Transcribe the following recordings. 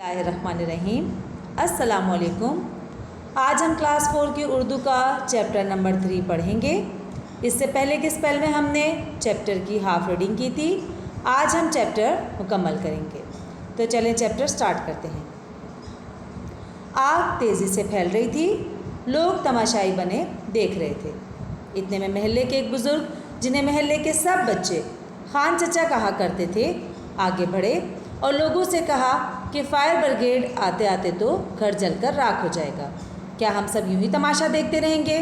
بسم اللہ الرحمن الرحیم۔ السلام علیکم۔ آج ہم کلاس 4 کی اردو کا چیپٹر نمبر 3 پڑھیں گے۔ اس سے پہلے کے اسپیل میں ہم نے چیپٹر کی ہاف ریڈنگ کی تھی۔ آج ہم چیپٹر مکمل کریں گے، تو چلیں چیپٹر سٹارٹ کرتے ہیں۔ آگ تیزی سے پھیل رہی تھی، لوگ تماشائی بنے دیکھ رہے تھے۔ اتنے میں محلے کے ایک بزرگ، جنہیں محلے کے سب بچے خان چچا کہا کرتے تھے، آگے بڑھے اور لوگوں سے کہا کہ فائر بریگیڈ آتے آتے تو گھر جل کر راکھ ہو جائے گا، کیا ہم سب یوں ہی تماشا دیکھتے رہیں گے؟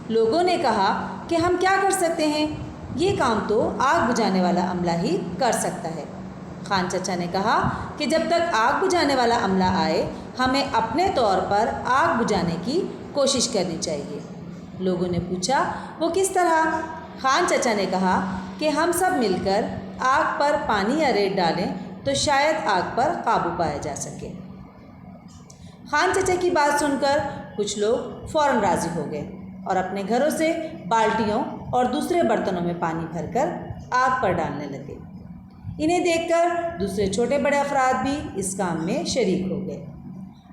لوگوں نے کہا کہ ہم کیا کر سکتے ہیں، یہ کام تو آگ بجھانے والا عملہ ہی کر سکتا ہے۔ خان چچا نے کہا کہ جب تک آگ بجھانے والا عملہ آئے، ہمیں اپنے طور پر آگ بجھانے کی کوشش کرنی چاہیے۔ لوگوں نے پوچھا وہ کس طرح؟ خان چچا نے کہا کہ ہم سب مل کر آگ پر پانی یا ریت ڈالیں تو شاید آگ پر قابو پایا جا سکے۔ خان چچا کی بات سن کر کچھ لوگ فوراً راضی ہو گئے اور اپنے گھروں سے بالٹیوں اور دوسرے برتنوں میں پانی بھر کر آگ پر ڈالنے لگے۔ انہیں دیکھ کر دوسرے چھوٹے بڑے افراد بھی اس کام میں شریک ہو گئے۔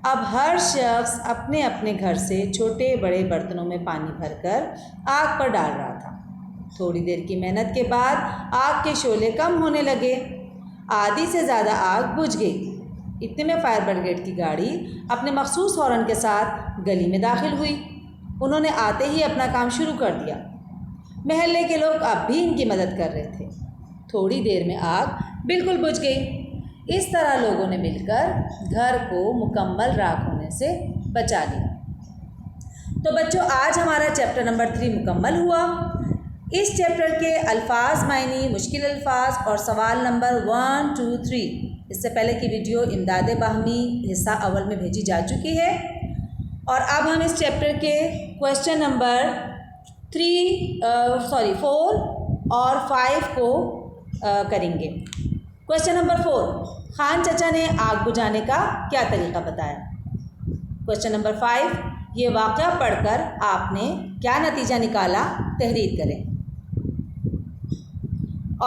اب ہر شخص اپنے اپنے گھر سے چھوٹے بڑے برتنوں میں پانی بھر کر آگ پر ڈال رہا تھا۔ تھوڑی دیر کی محنت کے بعد آگ کے شعلے کم ہونے لگے، آدھی سے زیادہ آگ بجھ گئی۔ اتنے میں فائر بریگیڈ کی گاڑی اپنے مخصوص ہارن کے ساتھ گلی میں داخل ہوئی۔ انہوں نے آتے ہی اپنا کام شروع کر دیا۔ محلے کے لوگ اب بھی ان کی مدد کر رہے تھے۔ تھوڑی دیر میں آگ بالکل بجھ گئی۔ اس طرح لوگوں نے مل کر گھر کو مکمل راکھ ہونے سے بچا لیا۔ تو بچوں، آج ہمارا چیپٹر نمبر 3 مکمل ہوا۔ اس چیپٹر کے الفاظ معنی، مشکل الفاظ اور سوال نمبر 1، 2، 3 اس سے پہلے کی ویڈیو امداد باہمی حصہ اول میں بھیجی جا چکی ہے، اور اب ہم اس چیپٹر کے کویشچن نمبر 4 اور 5 کو کریں گے۔ کویشچن نمبر 4، خان چچا نے آگ بجھانے کا کیا طریقہ بتایا؟ کویشچن نمبر 5، یہ واقعہ پڑھ کر آپ نے کیا نتیجہ نکالا؟ تحریر کریں۔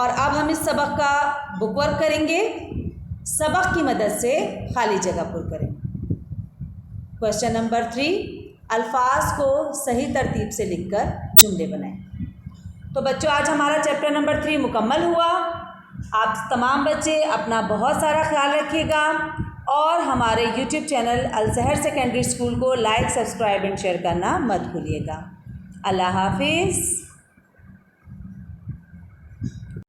اور اب ہم اس سبق کا بک ورک کریں گے۔ سبق کی مدد سے خالی جگہ پر کریں۔ کویشچن نمبر 3، الفاظ کو صحیح ترتیب سے لکھ کر جملے بنائیں۔ تو بچوں، آج ہمارا چیپٹر نمبر 3 مکمل ہوا۔ آپ تمام بچے اپنا بہت سارا خیال رکھیے گا اور ہمارے یوٹیوب چینل الزہر سیکنڈری اسکول کو لائک، سبسکرائب اینڈ شیئر کرنا مت بھولیے گا۔ اللہ حافظ۔